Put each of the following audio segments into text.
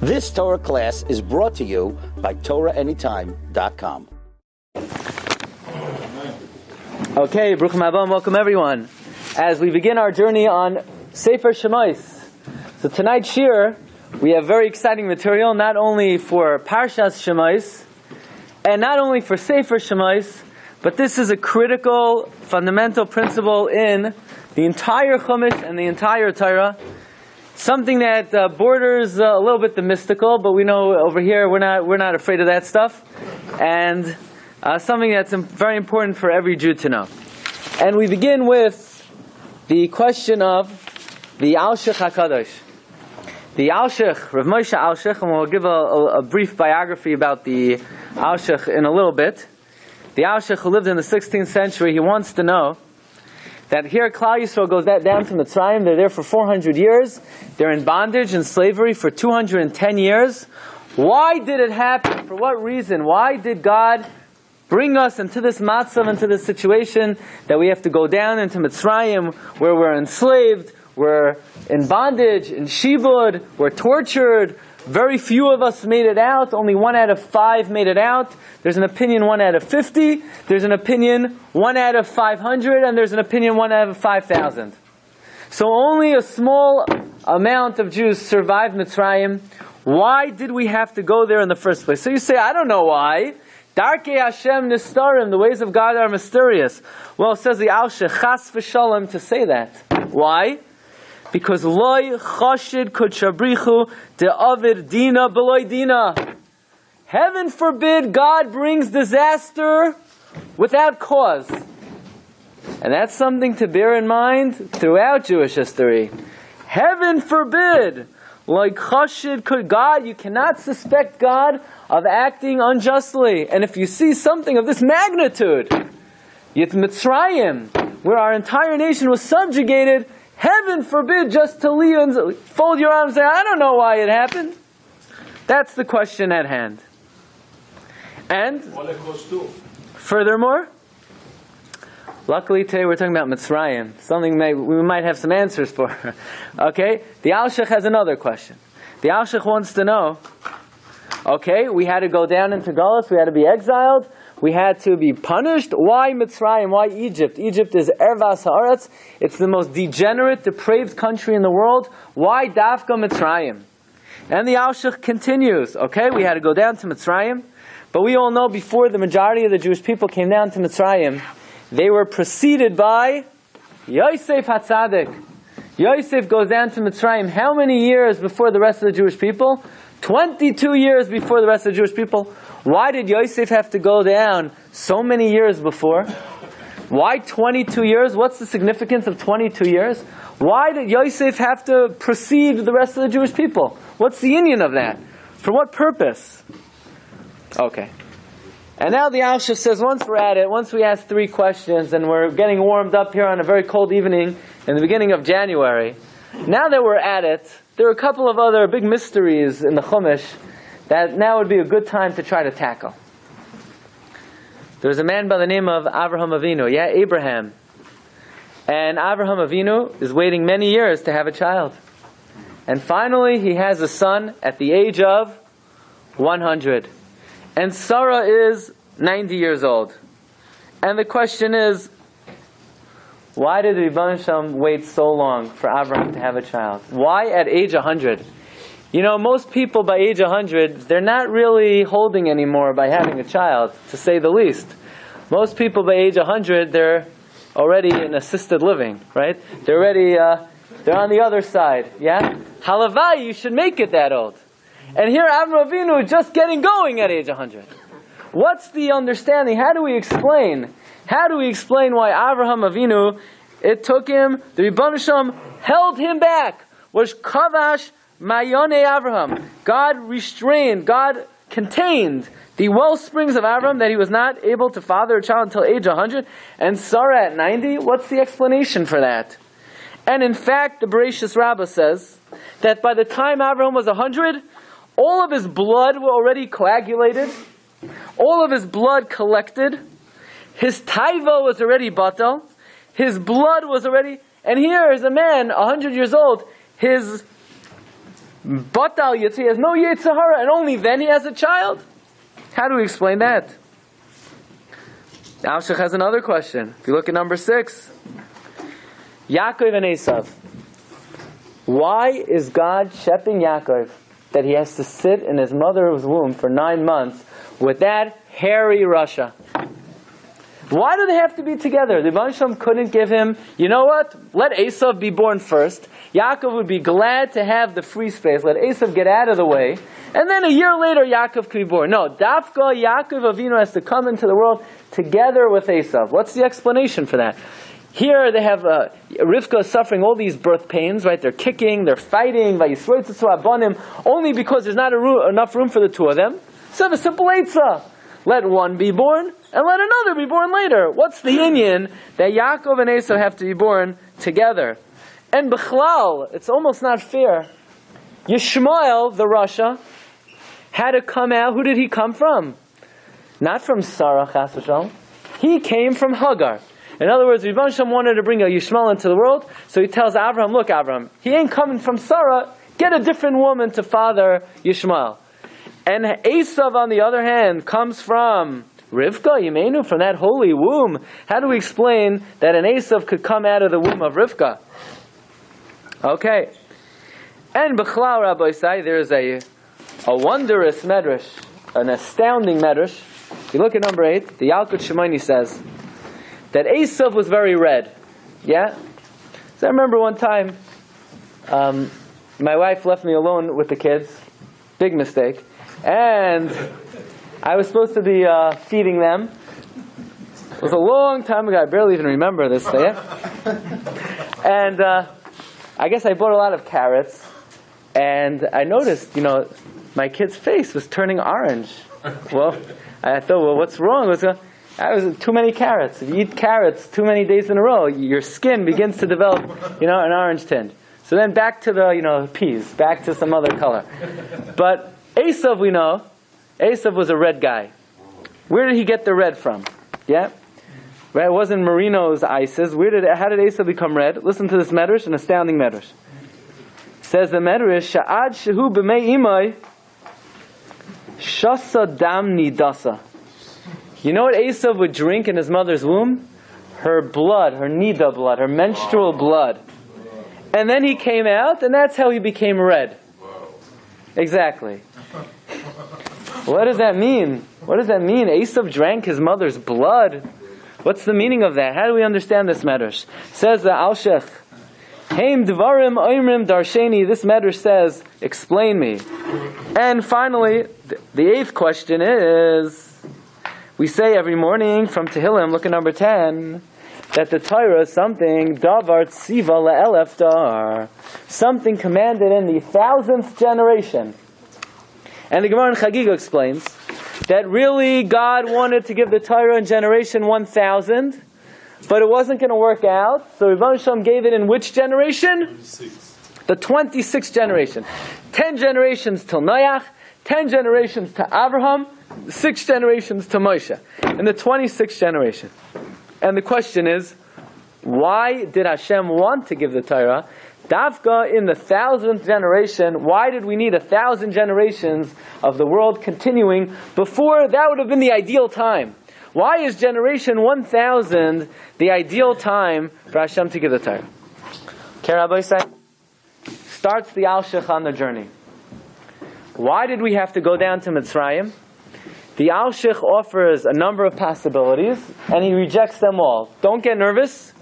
This Torah class is brought to you by TorahAnytime.com. Okay, Bruchim Haba, welcome everyone. As we begin our journey on Sefer Shemos. So tonight's Shiur, we have very exciting material, not only for Parshas Shemos, and not only for Sefer Shemos, but this is a critical, fundamental principle in the entire Chumash and the entire Torah. Something that borders a little bit the mystical, but we know over here we're not afraid of that stuff, and something that's very important for every Jew to know. And we begin with the question of the Alshich HaKadosh. The Alshich, Rav Moshe Alshich, and we'll give a brief biography about the Alshich in a little bit. The Alshich, who lived in the 16th century, he wants to know that here Klal Yisrael goes down to Mitzrayim. They're there for 400 years. They're in bondage and slavery for 210 years. Why did it happen? For what reason? Why did God bring us into this matzav, into this situation that we have to go down into Mitzrayim, where we're enslaved, we're in bondage, in shibud, we're tortured. Very few of us made it out. Only 1 out of 5 made it out. There's an opinion 1 out of 50. There's an opinion 1 out of 500. And there's an opinion 1 out of 5,000. So only a small amount of Jews survived Mitzrayim. Why did we have to go there in the first place? So you say, I don't know why. Darkei Hashem nistarim, the ways of God are mysterious. Well, it says the Alshich, chas v'shalom, to say that. Why? Because loy chashid kudshabrichu de avid dina beloy dina. Heaven forbid God brings disaster without cause. And that's something to bear in mind throughout Jewish history. Heaven forbid. Like chashid could God, you cannot suspect God of acting unjustly. And if you see something of this magnitude, yet Mitzrayim, where our entire nation was subjugated, heaven forbid just to leave and fold your arms and say, I don't know why it happened. That's the question at hand. And furthermore, luckily today we're talking about Mitzrayim, something we might have some answers for. Okay? The Alshich has another question. The Alshich wants to know, okay, we had to go down into Galus, we had to be exiled, we had to be punished. Why Mitzrayim? Why Egypt? Egypt is Ervas Haaretz. It's the most degenerate, depraved country in the world. Why Dafka Mitzrayim? And the Alshich continues. Okay, we had to go down to Mitzrayim. But we all know before the majority of the Jewish people came down to Mitzrayim, they were preceded by Yosef HaTzadik. Yosef goes down to Mitzrayim how many years before the rest of the Jewish people? 22 years before the rest of the Jewish people. Why did Yosef have to go down so many years before? Why 22 years? What's the significance of 22 years? Why did Yosef have to precede the rest of the Jewish people? What's the union of that? For what purpose? Okay. And now the Alshich says, once we're at it, once we ask 3 questions and we're getting warmed up here on a very cold evening in the beginning of January, now that we're at it, there are a couple of other big mysteries in the Chumash that now would be a good time to try to tackle. There's a man by the name of Avraham Avinu, Abraham. And Avraham Avinu is waiting many years to have a child. And finally he has a son at the age of 100. And Sarah is 90 years old. And the question is, why did the Rebbeinu Shalom wait so long for Avram to have a child? Why at age 100? You know, most people by age 100, they're not really holding anymore by having a child, to say the least. Most people by age 100, they're already in assisted living, right? They're already, they're on the other side, yeah? Halavai, you should make it that old. And here Avram Avinu is just getting going at age 100. What's the understanding? How do we explain? How do we explain why Avraham Avinu, it took him, the Rebbeinu Shalom held him back, was kavash mayone Avraham. God restrained, God contained the well springs of Avram that he was not able to father a child until age 100, and Sarah at 90? What's the explanation for that? And in fact, the Bereshis Rabbah says that by the time Avram was 100, all of his blood were already coagulated, all of his blood collected, his taiva was already batal, his blood was already, and here is a man, 100 years old, his Batal Yitzhak, he has no Yitzhahara, and only then he has a child? How do we explain that? Alshich has another question. If you look at number 6, Yakov and Esav. Why is God shephing Yakov that he has to sit in his mother's womb for 9 months with that hairy Russia? Why do they have to be together? The Rebbe Shalom couldn't give him, you know what? Let Esav be born first. Yaakov would be glad to have the free space. Let Esav get out of the way. And then a year later, Yaakov could be born. No, Dafka, Yaakov Avinu has to come into the world together with Esav. What's the explanation for that? Here they have Rivka is suffering all these birth pains, right? They're kicking, they're fighting, only because there's not enough room for the two of them. So have a simple eitzah. Let one be born, and let another be born later. What's the inyan that Yaakov and Esav have to be born together? And B'chlal, it's almost not fair. Yishmael, the Rasha, had to come out. Who did he come from? Not from Sarah, Chas v'shalom. He came from Hagar. In other words, Rebbe Shalom wanted to bring a Yishmael into the world, so he tells Avram, look Avram, he ain't coming from Sarah, get a different woman to father Yishmael. And Esav, on the other hand, comes from Rivka, Yimenu, from that holy womb. How do we explain that an Esav could come out of the womb of Rivka? Okay. And B'chlal, Rabbi say, there's a wondrous medrash, an astounding medrash. If you look at number 8, the Yalkut Shimoni says that Esav was very red. Yeah? So I remember one time, my wife left me alone with the kids. Big mistake. And I was supposed to be feeding them. It was a long time ago. I barely even remember this day. And I guess I bought a lot of carrots. And I noticed, my kid's face was turning orange. Well, I thought, what's wrong? I was too many carrots. If you eat carrots too many days in a row, your skin begins to develop, an orange tint. So then back to the, peas, back to some other color. But Esav, we know, Esav was a red guy. Where did he get the red from? Yeah? Right, it wasn't Merino's ices. How did Esav become red? Listen to this medrash, an astounding medrash. Says the medrash, Sha'ad shehu b'mei imay, shasa dam nidasa. You know what Esav would drink in his mother's womb? Her blood, her nida blood, her menstrual blood. And then he came out, and that's how he became red. Exactly. What does that mean? What does that mean? Esav drank his mother's blood. What's the meaning of that? How do we understand this medrash? Says the Alshich, Heim dvarim oimrim darsheni. This medrash says, explain me. And finally, the 8th question is, we say every morning from Tehillim, look at number 10, that the Torah is something, davar tziva le'elef dar, something commanded in the 1000th generation. And the Gemara in Chagiga explains that really God wanted to give the Torah in generation 1000, but it wasn't going to work out, so Rebbe Shalom gave it in which generation? 26. The 26th generation. 10 generations till Noach, 10 generations to Avraham, 6 generations to Moshe, in the 26th generation. And the question is, why did Hashem want to give the Torah? Davka in the 1000th generation, why did we need 1000 generations of the world continuing before that would have been the ideal time? Why is generation 1000 the ideal time for Hashem to give the Torah? Okay, Rabbi starts the Alshich on the journey. Why did we have to go down to Mitzrayim? The Alshich offers a number of possibilities, and he rejects them all. Don't get nervous.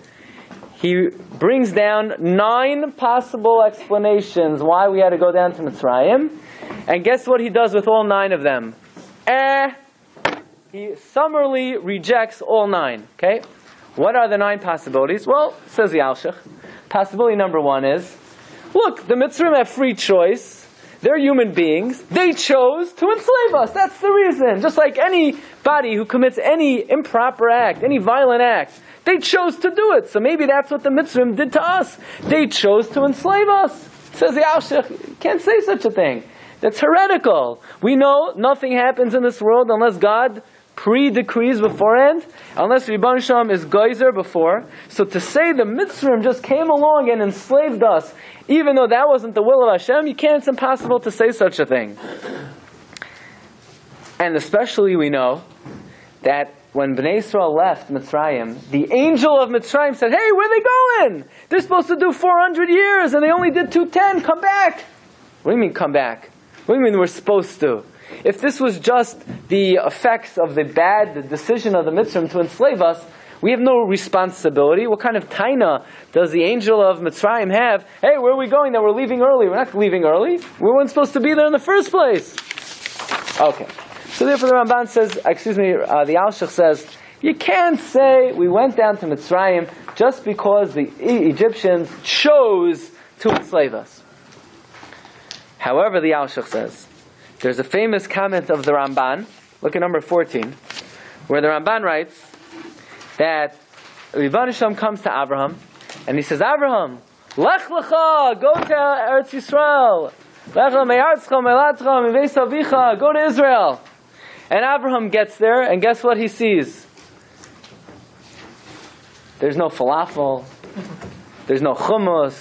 He brings down 9 possible explanations why we had to go down to Mitzrayim. And guess what he does with all 9 of them? He summarily rejects all 9. Okay? What are the 9 possibilities? Well, says the Alshich, possibility number 1 is, look, the Mitzrayim have free choice. They're human beings. They chose to enslave us. That's the reason. Just like anybody who commits any improper act, any violent act, they chose to do it. So maybe that's what the Mitzrayim did to us. They chose to enslave us. Says the Alshich, you can't say such a thing. That's heretical. We know nothing happens in this world unless God pre-decrees beforehand, unless Rebbeinu Shalom is geyser before. So to say the Mitzrayim just came along and enslaved us, even though that wasn't the will of Hashem, it's impossible to say such a thing. And especially we know that when Bnei Yisrael left Mitzrayim, the angel of Mitzrayim said, hey, where are they going? They're supposed to do 400 years and they only did 210. Come back. What do you mean come back? What do you mean we're supposed to? If this was just the effects of the decision of the Mitzrayim to enslave us, we have no responsibility. What kind of taina does the angel of Mitzrayim have? Hey, where are we going? That we're leaving early. We're not leaving early. We weren't supposed to be there in the first place. Okay. So therefore the Ramban says, the Alshich says, you can't say we went down to Mitzrayim just because the Egyptians chose to enslave us. However, the Alshich says, there's a famous comment of the Ramban, look at number 14, where the Ramban writes that Rebbeinu Shalom comes to Avraham, and he says, Avraham, Lech Lecha, go to Eretz Yisrael. Lech Lecha, Me'artzcha, Me'latcha, Me'veis Avicha, go to Israel. And Avraham gets there, and guess what he sees? There's no falafel, there's no hummus,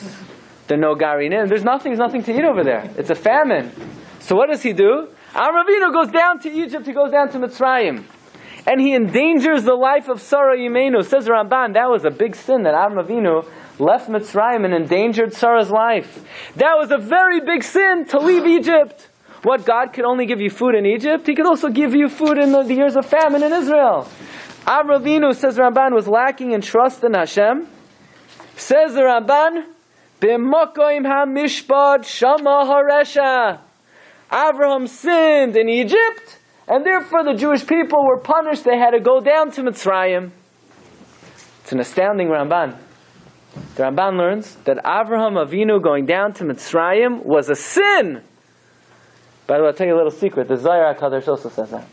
there's no garinim, there's nothing to eat over there. It's a famine. So what does he do? Avram Avinu goes down to Egypt, he goes down to Mitzrayim. And he endangers the life of Sarah Yimenu. Says the Ramban, that was a big sin that Avram Avinu left Mitzrayim and endangered Sarah's life. That was a very big sin to leave Egypt. What, God could only give you food in Egypt? He could also give you food in the years of famine in Israel. Avram Avinu, says the Ramban, was lacking in trust in Hashem. Says the Ramban, B'mokoim ha-mishpat shama haresha. Avraham sinned in Egypt, and therefore the Jewish people were punished. They had to go down to Mitzrayim. It's an astounding Ramban. The Ramban learns that Avraham Avinu going down to Mitzrayim was a sin. By the way, I'll tell you a little secret. The Zohar HaKadosh also says that.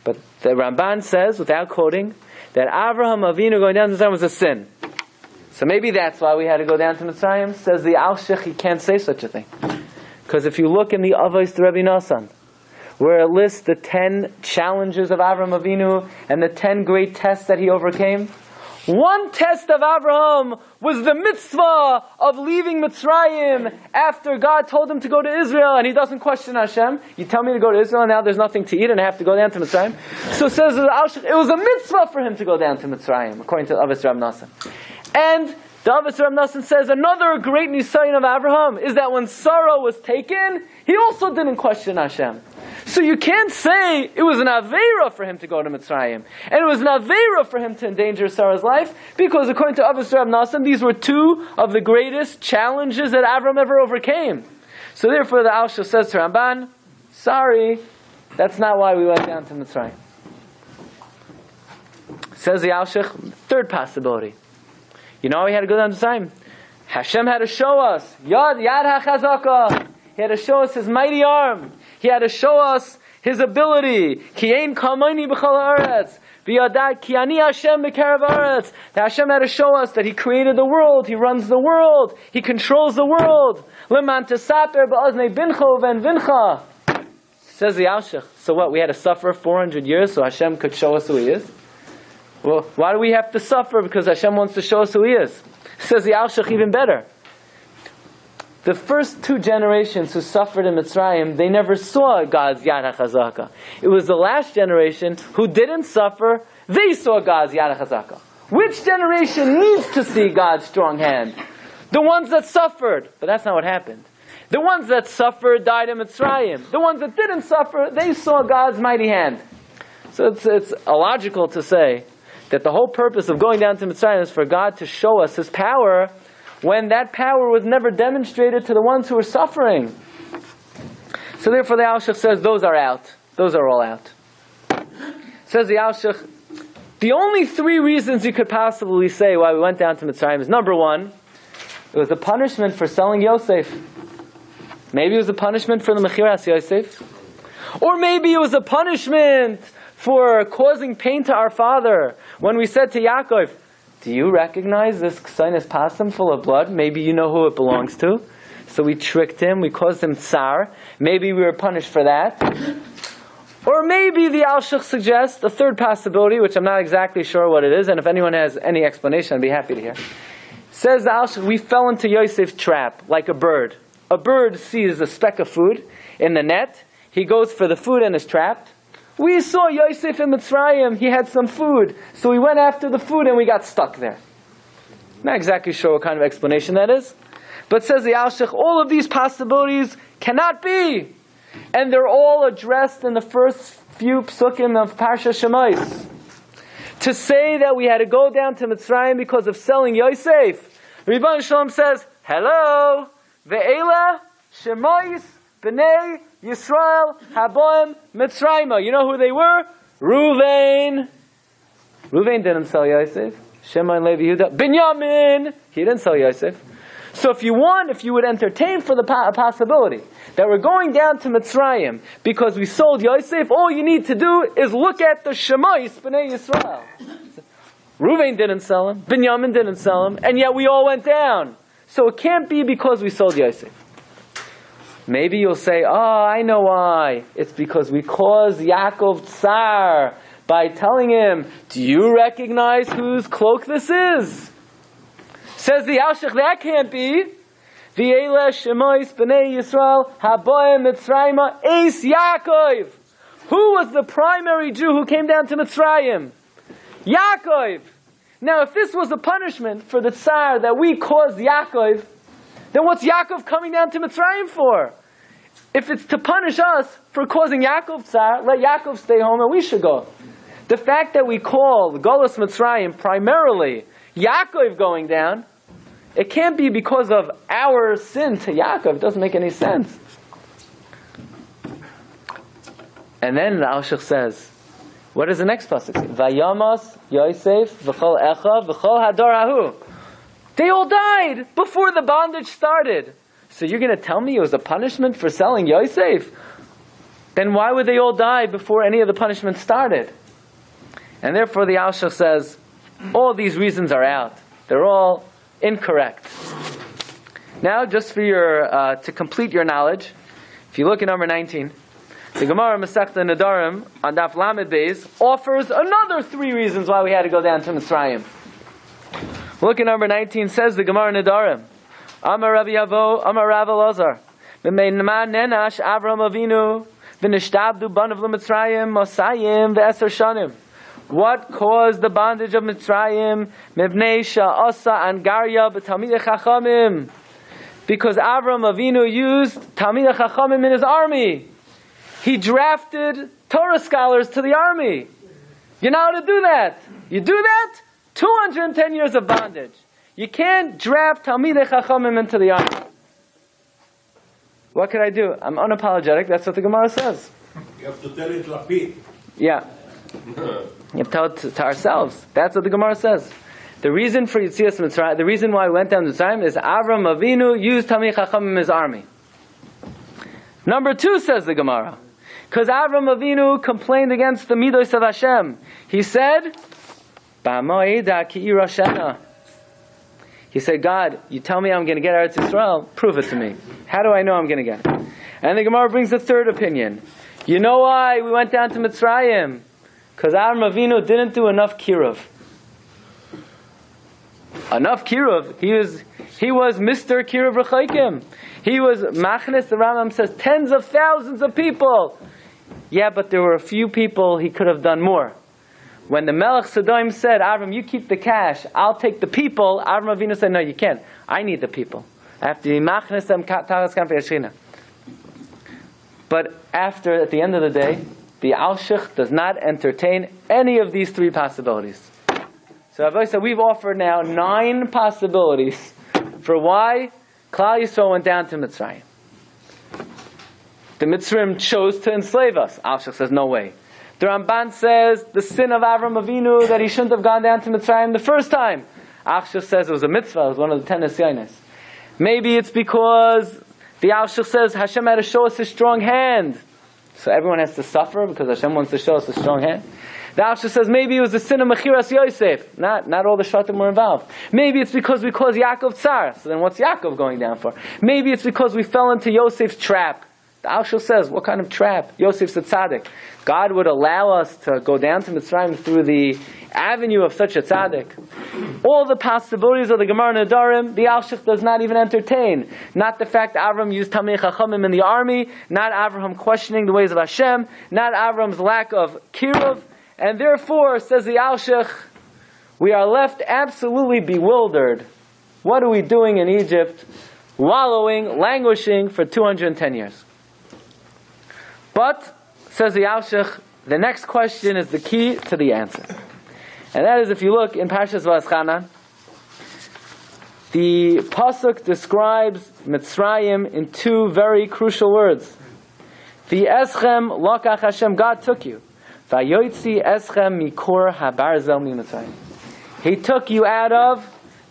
But the Ramban says, without quoting, that Avraham Avinu going down to Mitzrayim was a sin. So maybe that's why we had to go down to Mitzrayim. Says the Alshich, he can't say such a thing. Because if you look in the Avos to Rabbi Nassan, where it lists the 10 challenges of Avram Avinu and the 10 great tests that he overcame, one test of Avraham was the mitzvah of leaving Mitzrayim after God told him to go to Israel, and he doesn't question Hashem. You tell me to go to Israel, and now there's nothing to eat, and I have to go down to Mitzrayim. So says the Alshich, it was a mitzvah for him to go down to Mitzrayim, according to Avos Rabbi Nassan. And the Avos Rabbi Nassan says another great nisayon of Avraham is that when Sarah was taken, he also didn't question Hashem. So you can't say it was an aveira for him to go to Mitzrayim, and it was an aveira for him to endanger Sarah's life, because according to Avos Rabbi Nassan, these were two of the greatest challenges that Avram ever overcame. So therefore the Alshich says to Ramban, sorry, that's not why we went down to Mitzrayim. Says the Alshich, third possibility. You know how we had to go down to Mitzrayim? Hashem had to show us, Yad HaChazaka. He had to show us His mighty arm. He had to show us His ability. Ki ein kamayni b'chol haaretz. V'yadat ki ani Hashem b'karav haaretz. That Hashem had to show us that He created the world. He runs the world. He controls the world. Leman tesaper ba'oznei bincha uven vincha. Says the Alshich. So what? We had to suffer 400 years so Hashem could show us who He is? Well, why do we have to suffer? Because Hashem wants to show us who He is. Says the Alshich even better. The first 2 generations who suffered in Mitzrayim, they never saw God's Yad HaChazaka. It was the last generation who didn't suffer, they saw God's Yad HaChazaka. Which generation needs to see God's strong hand? The ones that suffered. But that's not what happened. The ones that suffered died in Mitzrayim. The ones that didn't suffer, they saw God's mighty hand. So it's illogical to say that the whole purpose of going down to Mitzrayim is for God to show us His power, when that power was never demonstrated to the ones who were suffering. So therefore the Alshich says those are out. Those are all out. Says the Alshich, the only 3 reasons you could possibly say why we went down to Mitzrayim is, number 1, it was a punishment for selling Yosef. Maybe it was a punishment for the Mechiras Yosef. Or maybe it was a punishment for causing pain to our father. When we said to Yaakov, do you recognize this sinus pasum full of blood? Maybe you know who it belongs to. So we tricked him, we caused him tsar. Maybe we were punished for that. Or maybe the Alshich suggests a third possibility, which I'm not exactly sure what it is, and if anyone has any explanation, I'd be happy to hear. Says the Alshich, we fell into Yosef's trap like a bird. A bird sees a speck of food in the net. He goes for the food and is trapped. We saw Yosef in Mitzrayim. He had some food. So we went after the food and we got stuck there. Not exactly sure what kind of explanation that is. But says the Alshich, all of these possibilities cannot be. And they're all addressed in the first few psukim of Parshas Shemos. To say that we had to go down to Mitzrayim because of selling Yosef, Rebbe Shalom says, hello, ve'ela Shemos b'nei Yisrael haboim Mitzrayim. You know who they were? Reuven. Reuven didn't sell Yosef. Shimon, Levi, Yehuda. Binyamin. He didn't sell Yosef. So if you would entertain for the possibility that we're going down to Mitzrayim because we sold Yosef, all you need to do is look at the Shemos b'nei Yisrael. Reuven didn't sell him. Binyamin didn't sell him. And yet we all went down. So it can't be because we sold Yosef. Maybe you'll say, I know why. It's because we caused Yaakov tsar by telling him, do you recognize whose cloak this is? Says the Alshich, that can't be. V'yeleh Shemos b'nei Yisrael haboim Mitzrayim eis Yaakov. Who was the primary Jew who came down to Mitzrayim? Yaakov. Now if this was a punishment for the tsar that we caused Yaakov, then what's Yaakov coming down to Mitzrayim for? If it's to punish us for causing Yaakov tsar, let Yaakov stay home and we should go. The fact that we call the Golus Mitzrayim primarily Yaakov going down, it can't be because of our sin to Yaakov. It doesn't make any sense. And then the Alshich says, what is the next pasuk? Vayamas Yosef v'chol echa v'chol hador hahu. They all died before the bondage started. So you're going to tell me it was a punishment for selling Yosef? Then why would they all die before any of the punishment started? And therefore the Alshich says, all these reasons are out. They're all incorrect. Now, just for your to complete your knowledge, if you look at number 19, the Gemara Masechta Nedarim on Daf Lamed Beis offers another 3 reasons why we had to go down to Mitzrayim. Look at number 19. Says the Gemara Nedarim, Amar Rabbi Yavo, Amar Rav Elazar, V'meinman nenash Avram Avinu, v'nishtabdu banav l'Mitzrayim, Mosayim v'eser shanim. What caused the bondage of Mitzrayim? Mivnei sha'asa angarya b'talmidei chachamim. Because Avram Avinu used talmidei chachamim in his army. He drafted Torah scholars to the army. You know how to do that? You do that? 210 years of bondage. You can't draft talmidei chachamim into the army. What could I do? I'm unapologetic. That's what the Gemara says. You have to tell it Lapid. Yeah. You have to tell it to ourselves. That's what the Gemara says. The reason for Yetzias Mitzrayim, the reason why we went down to Mitzrayim is Avram Avinu used Talmidei Chachamim in his army. Number 2 says the Gemara, because Avram Avinu complained against the Midos of Hashem. He said, "B'ma'eda ki irashena." He said, God, you tell me I'm going to get Eretz Yisrael, prove it to me. How do I know I'm going to get it? And the Gemara brings a third opinion. You know why we went down to Mitzrayim? Because Avram Avinu didn't do enough kiruv. Enough kiruv. He was Mr. Kiruv Rechaikim. He was Machnes, the Rambam says, tens of thousands of people. Yeah, but there were a few people he could have done more. When the Melech Sodom said, Avram, you keep the cash, I'll take the people, Avram Avinu said, no, you can't. I need the people. I have to be Machnes them Taras Kanfei Yashchina. But at the end of the day, the Alshich does not entertain any of these 3 possibilities. So Rabbi said we've offered now 9 possibilities for why Klal Yisrael went down to Mitzrayim. The Mitzrayim chose to enslave us. Alshich says no way. The Ramban says the sin of Avram Avinu that he shouldn't have gone down to Mitzrayim the first time. Alshich says it was a mitzvah. It was one of the 10 Nisyonos. Maybe it's because the Alshich says Hashem had to show us His strong hand. So everyone has to suffer because Hashem wants to show us a strong hand. The Alshich says maybe it was the sin of Mechiras Yosef. Not all the Shvatim were involved. Maybe it's because we caused Yaakov tsar. So then what's Yaakov going down for? Maybe it's because we fell into Yosef's trap. The Alshich says, what kind of trap? Yosef's a tzaddik. God would allow us to go down to Mitzrayim through the avenue of such a tzaddik. All the possibilities of the Gemara Nedarim, the Alshich does not even entertain. Not the fact that Avram used Tamei Chachamim in the army, not Avram questioning the ways of Hashem, not Avram's lack of kiruv, and therefore, says the Alshich, we are left absolutely bewildered. What are we doing in Egypt? Wallowing, languishing for 210 years. But, says the Alshich, the next question is the key to the answer. And that is, if you look in Parshas Va'aschanan, the Pasuk describes Mitzrayim in two very crucial words. The Eschem Lokach Hashem, God took you. Vayoitzi Eschem Mikor Habarzel Mi Mitzrayim. He took you out of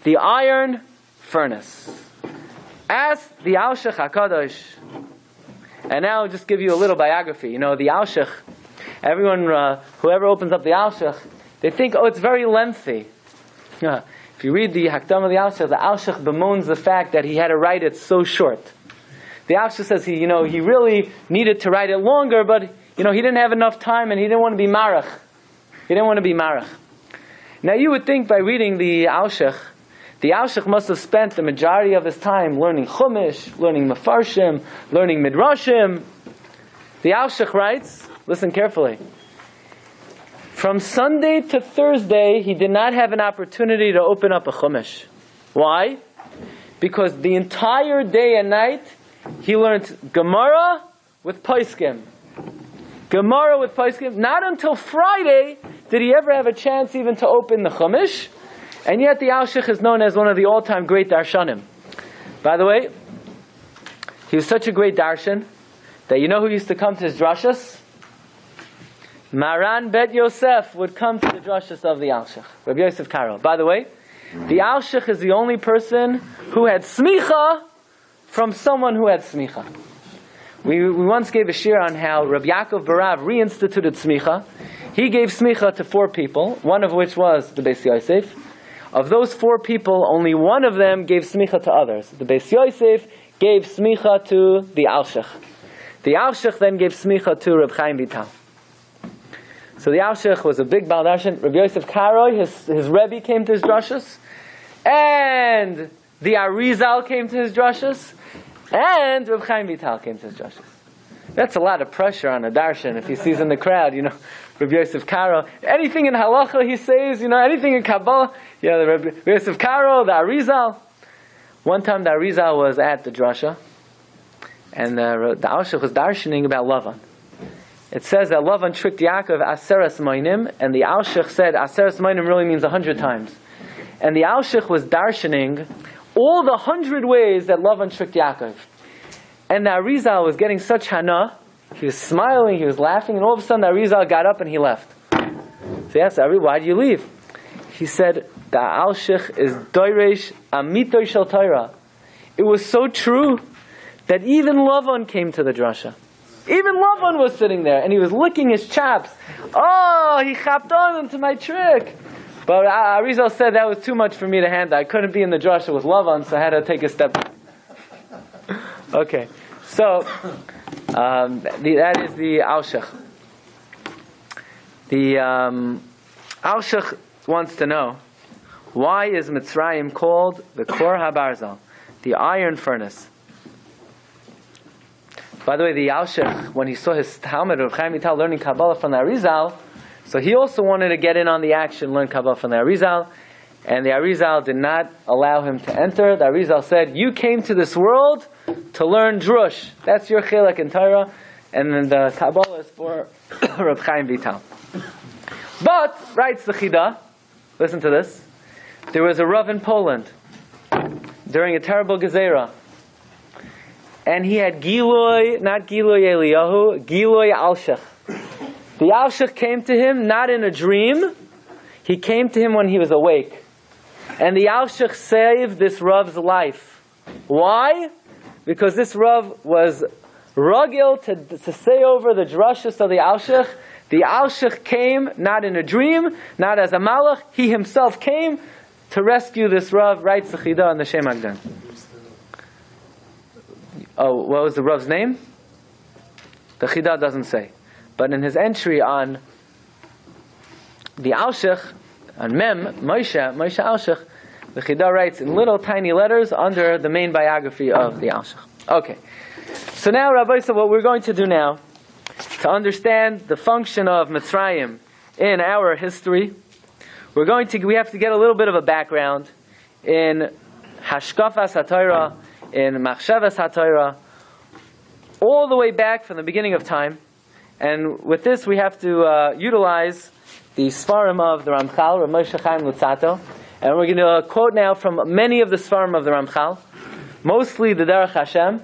the iron furnace. Ask the Alshich HaKadosh. And now I'll just give you a little biography. You know, the Alshich, everyone, whoever opens up the Alshich, they think, oh, it's very lengthy. If you read the Hakdam of the Alshich bemoans the fact that he had to write it so short. The Alshich says he really needed to write it longer, but he didn't have enough time and he didn't want to be marach. He didn't want to be marach. Now you would think by reading the Alshich must have spent the majority of his time learning Chumash, learning Mefarshim, learning Midrashim. The Alshich writes, listen carefully, from Sunday to Thursday, he did not have an opportunity to open up a Chumash. Why? Because the entire day and night, he learned Gemara with Poskim. Gemara with Poskim. Not until Friday did he ever have a chance even to open the Chumash. And yet the Alshich is known as one of the all-time great darshanim. By the way, he was such a great darshan that you know who used to come to his drashas? Maran Bet Yosef would come to the drashas of the Alshich, Rabbi Yosef Karo. By the way, the Alshich is the only person who had smicha from someone who had smicha. We once gave a shiur on how Rabbi Yakov Barav reinstituted smicha. He gave smicha to 4 people, one of which was the Beis Yosef. Of those 4 people, only one of them gave smicha to others. The Beis Yosef gave smicha to the Alshich. The Alshich then gave smicha to Reb Chaim Vital. So the Alshich was a big Baal Darshan. Rabbi Yosef Karoi, his Rebbe came to his drashas, and the Arizal came to his drashas, and Reb Chaim Vital came to his drashas. That's a lot of pressure on a darshan if he sees in the crowd, Rabbi Yosef Karo. Anything in halacha he says, anything in Kabbalah, the Rabbi Yosef Karo, the Arizal. One time the Arizal was at the drasha, and the Alshich was darshaning about Lavan. It says that Lavan tricked Yaakov Aseres Moinim, and the Alshich said Aseres Moinim really means 100 times. And the Alshich was darshaning all the 100 ways that Lavan tricked Yaakov. And the Arizal was getting such hana, he was smiling, he was laughing, and all of a sudden the Arizal got up and he left. So he asked Ari, why did you leave? He said, the Alshich is doiresh amitoy shel Torah. It was so true that even Lavan came to the drasha. Even Lavan was sitting there, and he was licking his chops. Oh, he chapped on into my trick. But Arizal said that was too much for me to handle. I couldn't be in the drasha with Lavan, so I had to take a step back. Okay, so that is the Alshich. The Alshich wants to know, why is Mitzrayim called the Kor HaBarzal, the iron furnace? By the way, the Alshich, when he saw his Talmud of Chaim Vital learning Kabbalah from the Arizal, so he also wanted to get in on the action, learn Kabbalah from the Arizal, and the Arizal did not allow him to enter. The Arizal said, you came to this world to learn drush. That's your chilek in Torah, and then the Kabbalah is for Reb Chaim Vital. But, writes the Chida, listen to this, there was a Rav in Poland during a terrible Gezerah, and he had Giloy, not Giloy Eliyahu, Giloy Alshich. The Alshich came to him not in a dream, he came to him when he was awake. And the Alshich saved this Rav's life. Why? Because this Rav was rugil to say over the drashas of the Alshich. The Alshich came not in a dream, not as a malach, he himself came to rescue this Rav, writes the Chida on the Shem Agdan. Oh, what was the Rav's name? The Chida doesn't say. But in his entry on the Alshich, on Mem, Moshe Alshich, the Chida writes in little tiny letters under the main biography of the Alshich. Okay. So now, Rabbi, so what we're going to do now, to understand the function of Mitzrayim in our history, we have to get a little bit of a background in Hashkafas HaTorah, in Machshavas HaTorah, all the way back from the beginning of time. And with this we have to utilize the Sfarim of the Ramchal, Rav Moshe Chaim Lutzato. And we're going to quote now from many of the Sfarim of the Ramchal, mostly the Derech Hashem,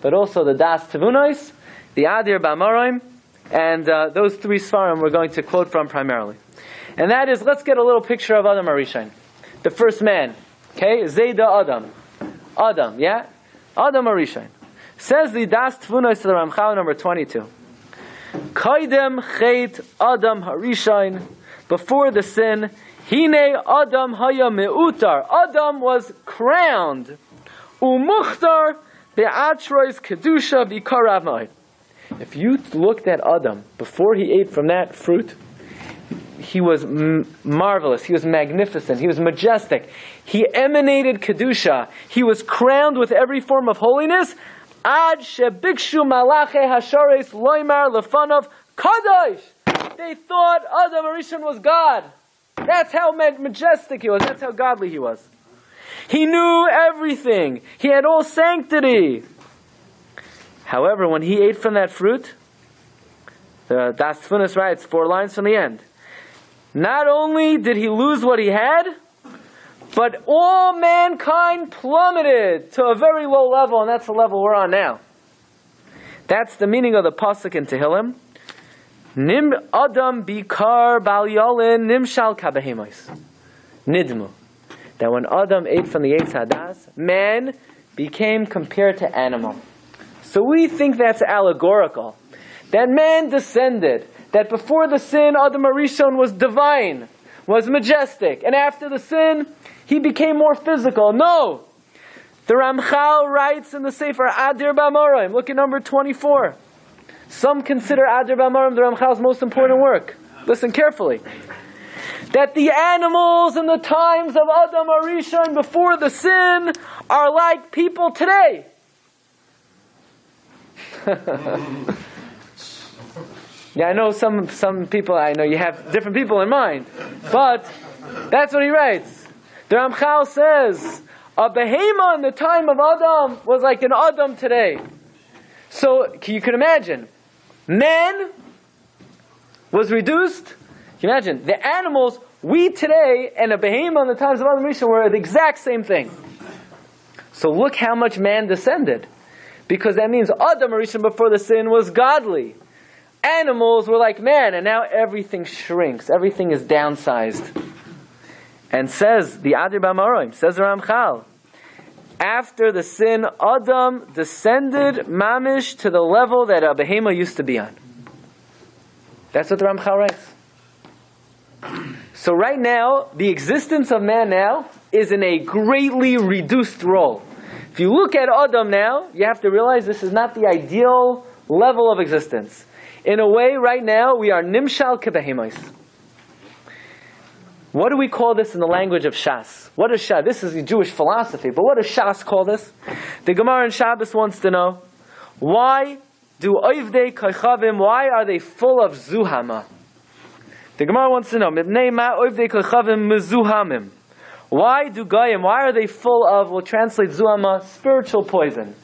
but also the Das Tevunos, the Adir Ba'amorim, and those three Sfarim we're going to quote from primarily. And that is, let's get a little picture of Adam HaRishon, the first man. Okay, Zayda Adam. Adam, yeah? Adam HaRishon. Says the Das Tevunos to the Ramchal, number 22. Kaidem Chet Adam HaRishon, before the sin, Hine Adam Haya Meutar. Adam was crowned. Umuchtar Be'atrois Kedusha V'Karav Ma'id. If you looked at Adam before he ate from that fruit, he was marvelous, he was magnificent, he was majestic. He emanated Kedusha. He was crowned with every form of holiness. Ad shebikshu malache hashares loimar lefanov kadosh. They thought Adam HaRishon was God. That's how majestic he was. That's how godly he was. He knew everything. He had all sanctity. However, when he ate from that fruit, the Das Tfunis writes 4 lines from the end. Not only did he lose what he had, but all mankind plummeted to a very low level, and that's the level we're on now. That's the meaning of the pasuk in Tehillim. Nim Adam bikar bal yolin nimshal kabehemos. Nidmu. That when Adam ate from the Eitz Hadas, man became compared to animal. So we think that's allegorical. That man descended. That before the sin, Adam HaRishon was divine, was majestic. And after the sin, he became more physical. No! The Ramchal writes in the Sefer Adir Ba'amorim. Look at number 24. Some consider Adir Ba'amorim the Ramchal's most important work. Listen carefully. That the animals in the times of Adam HaRishon before the sin are like people today. Yeah, I know some people, I know you have different people in mind. But that's what he writes. The Ramchal says, a behema in the time of Adam was like an Adam today. So, you could imagine, man was reduced. Can you imagine? The animals, we today, and a behema in the times of Adam HaRishon were the exact same thing. So look how much man descended. Because that means Adam HaRishon before the sin was godly. Animals were like man, and now everything shrinks. Everything is downsized. And says the Adir Ba'amorim, says the Ramchal, after the sin, Adam descended mamish to the level that a behema used to be on. That's what the Ramchal writes. So right now, the existence of man now is in a greatly reduced role. If you look at Adam now, you have to realize this is not the ideal level of existence. In a way, right now, we are nimshal kebehemos. What do we call this in the language of Shas? What is Shas? This is Jewish philosophy, but what does Shas call this? The Gemara in Shabbos wants to know, why do oivdei kochavim, why are they full of zuhama? The Gemara wants to know, mipnei ma oivdei kochavim mezuhamim. Why do goyim, why are they full of, we'll translate zuhama, spiritual poison?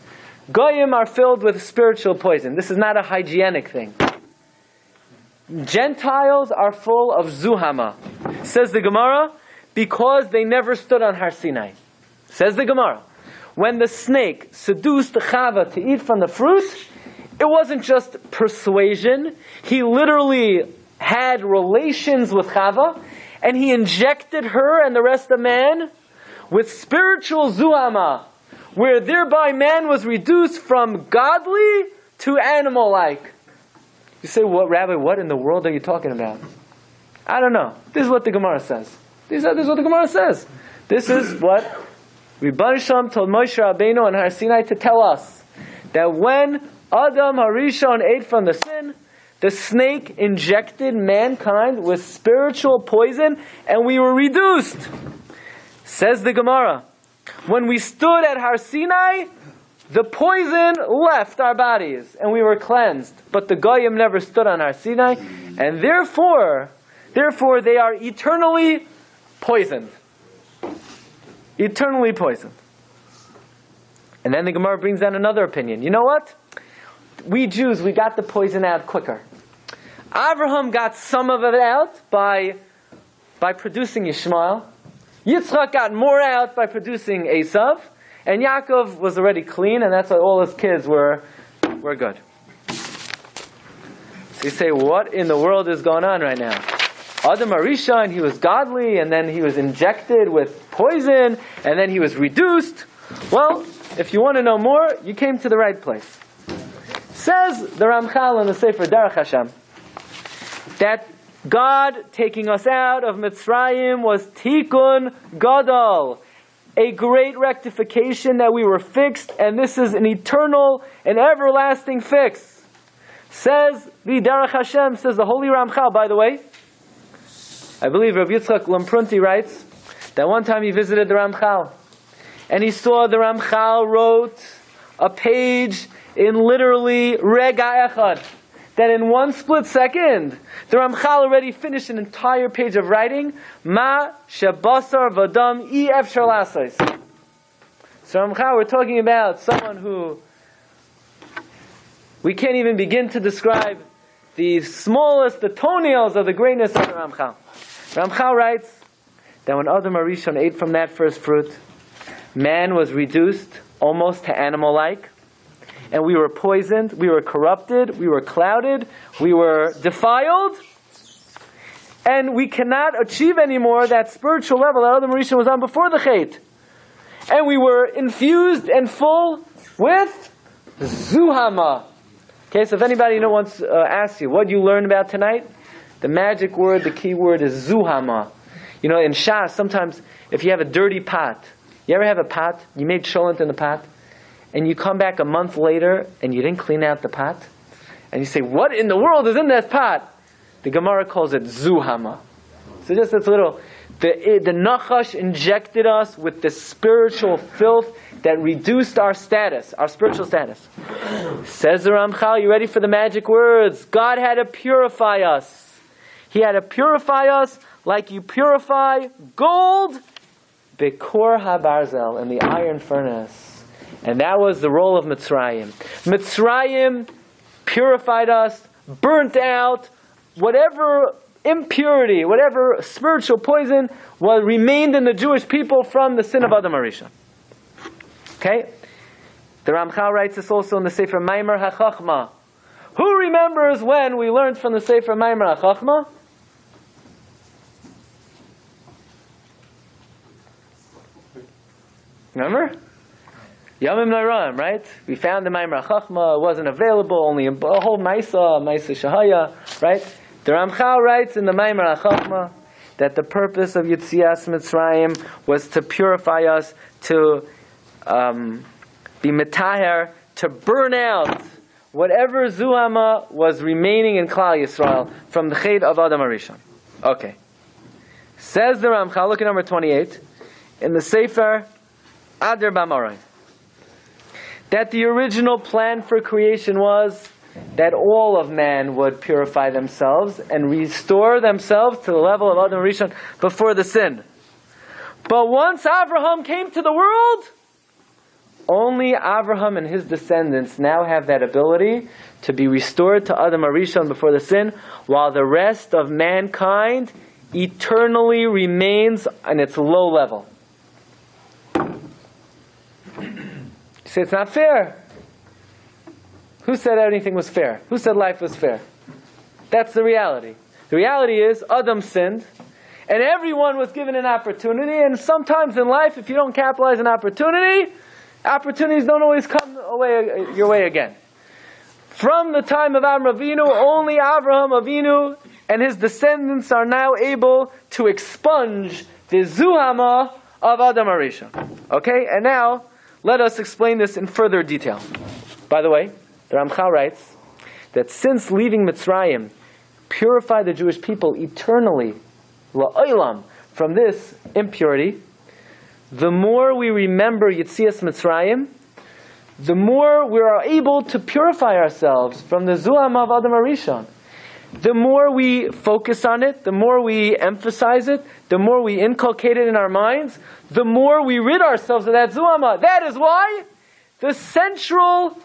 Goyim are filled with spiritual poison. This is not a hygienic thing. Gentiles are full of zuhama. Says the Gemara, because they never stood on Har Sinai. Says the Gemara, when the snake seduced Chava to eat from the fruit, it wasn't just persuasion. He literally had relations with Chava, and he injected her and the rest of man with spiritual zuhama, where thereby man was reduced from godly to animal-like. You say, "What, Rabbi, what in the world are you talking about?" I don't know. This is what the Gemara says. This is what the Gemara says. This is what Rebbe Shalom told Moshe Rabbeinu and Har Sinai to tell us. That when Adam Harishon ate from the sin. The snake injected mankind with spiritual poison, and we were reduced. Says the Gemara, when we stood at Har Sinai, the poison left our bodies, and we were cleansed. But the Goyim never stood on Har Sinai, and therefore they are eternally poisoned. Eternally poisoned. And then the Gemara brings down another opinion. You know what? We Jews, we got the poison out quicker. Avraham got some of it out by producing Yishmael. Yitzchak got more out by producing Esav. And Yaakov was already clean, and that's why all his kids were good. So you say, what in the world is going on right now? Adam Arisha, and he was godly, and then he was injected with poison, and then he was reduced. Well, if you want to know more, you came to the right place. Says the Ramchal in the Sefer Derech Hashem that God taking us out of Mitzrayim was Tikkun Gadol, a great rectification that we were fixed, and this is an eternal and everlasting fix. Says the Derech Hashem, says the Holy Ramchal, by the way. I believe Rabbi Yitzchak Lamprunti writes that one time he visited the Ramchal, and he saw the Ramchal wrote a page in literally Rega Echad, that in one split second, the Ramchal already finished an entire page of writing, Ma Shebasar Vadam I Efshar Lasos. So Ramchal, we're talking about someone who we can't even begin to describe the smallest, the toenails of the greatness of the Ramchal. Ramchal writes that when Adam Arishon ate from that first fruit, man was reduced almost to animal-like, and we were poisoned, we were corrupted, we were clouded, we were defiled, and we cannot achieve anymore that spiritual level that Adam Rishon was on before the Chet. And we were infused and full with Zuhama. Okay, so if anybody wants to ask you, what you learned about tonight? The magic word, the key word is Zuhama. You know, in Shas, sometimes if you have a dirty pot, you ever have a pot, you made cholent in the pot, and you come back a month later and you didn't clean out the pot, and you say, what in the world is in that pot? The Gemara calls it Zuhama. So just this little, the Nachash injected us with the spiritual filth that reduced our status, our spiritual status. Says the Ramchal, you ready for the magic words? God had to purify us. He had to purify us like you purify gold, Bekor HaBarzel, in the iron furnace. And that was the role of Mitzrayim. Mitzrayim purified us, burnt out whatever impurity, whatever spiritual poison remained in the Jewish people from the sin of Adam Arishon. Okay? The Ramchal writes this also in the Sefer Maimer HaChachma. Who remembers when we learned from the Sefer Maimer HaChachma? Remember? Yamim Naram, right? We found the Maimer HaChachma, it wasn't available, only a whole Maisa Shahaya, right? The Ramchal writes in the Maimer HaChachma that the purpose of Yetzias Mitzrayim was to purify us, to be metaher, to burn out whatever Zuhama was remaining in Klal Yisrael from the Chet of Adam Arishon. Okay. Says the Ramchal, look at number 28, in the Sefer Adar B'Amoraim, that the original plan for creation was that all of man would purify themselves and restore themselves to the level of Adam Rishon before the sin. But once Avraham came to the world, only Avraham and his descendants now have that ability to be restored to Adam Arishon before the sin, while the rest of mankind eternally remains on its low level. You say it's not fair. Who said anything was fair? Who said life was fair? That's the reality. The reality is Adam sinned, and everyone was given an opportunity, and sometimes in life, if you don't capitalize on opportunities don't always come your way again. From the time of Avram Avinu, only Avraham Avinu and his descendants are now able to expunge the Zuhama of Adam Arishon. Okay? And now, let us explain this in further detail. By the way, The Ramchal writes that since leaving Mitzrayim purified the Jewish people eternally, la'olam, from this impurity, the more we remember Yetzias Mitzrayim, the more we are able to purify ourselves from the Zuam of Adam Arishon. The more we focus on it, the more we emphasize it, the more we inculcate it in our minds, the more we rid ourselves of that Zuama. That is why the central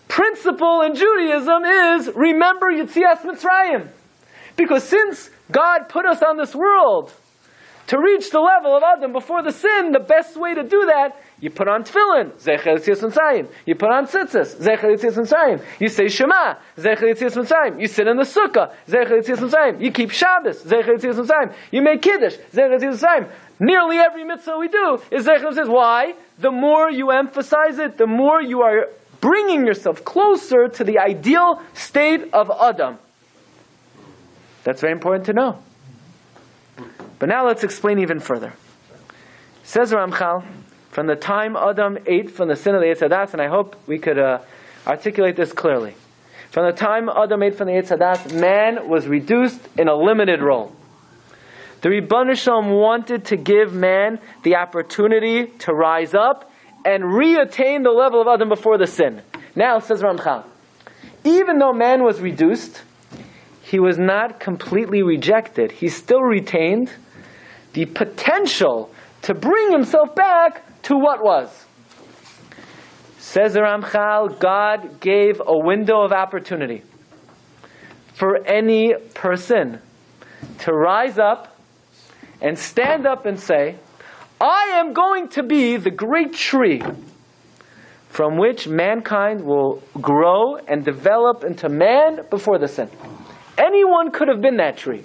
principle in Judaism is remember Yetzias Mitzrayim. Because since God put us on this world to reach the level of Adam before the sin, the best way to do that, you put on tefillin, Zecher Yetzias Mitzrayim. You put on tzitzis, Zecher Yetzias Mitzrayim. You say Shema, Zecher Yetzias Mitzrayim. You sit in the sukkah, Zecher Yetzias Mitzrayim. You keep Shabbos, Zecher Yetzias Mitzrayim. You make Kiddush, Zecher Yetzias Mitzrayim. Nearly every mitzvah we do is Zecher Yetzias Mitzrayim. Why? The more you emphasize it, the more you are bringing yourself closer to the ideal state of Adam. That's very important to know. But now let's explain even further. Says Ramchal, from the time Adam ate from the sin of the Eitz Hadas, and I hope we could articulate this clearly. From the time Adam ate from the Eitz Hadas, man was reduced in a limited role. The Ribbon Shalom wanted to give man the opportunity to rise up and re-attain the level of Adam before the sin. Now, says Ramchal, even though man was reduced, he was not completely rejected. He still retained the potential to bring himself back to what was. Says the Ramchal, God gave a window of opportunity for any person to rise up and stand up and say, I am going to be the great tree from which mankind will grow and develop into man before the sin. Anyone could have been that tree.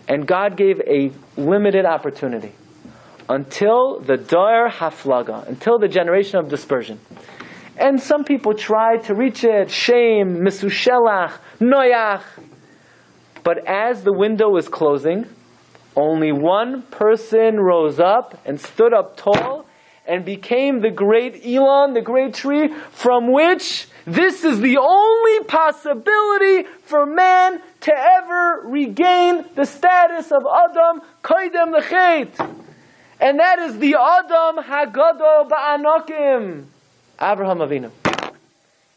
And God gave a limited opportunity until the Dar Haflaga, until the generation of dispersion. And some people tried to reach it, Shem, Mesushelach, Noach. But as the window was closing, only one person rose up and stood up tall and became the great Elon, the great tree, from which this is the only possibility for man to ever regain the status of Adam Koidem L'Chet. And that is the Adam Hagado Ba'anokim, Avraham Avinu.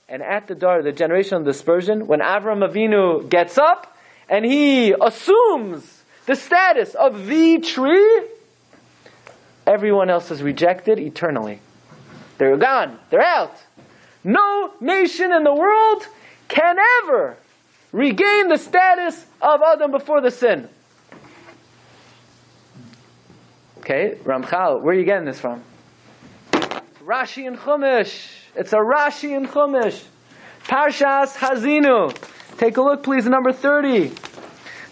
And at the Dar, the generation of dispersion, when Avram Avinu gets up and he assumes the status of the tree, everyone else is rejected eternally. They're gone. They're out. No nation in the world can ever regain the status of Adam before the sin. Okay, Ramchal, where are you getting this from? Rashi and Chumash. It's a Rashi and Chumash. Parshas Hazinu. Take a look, please, number 30.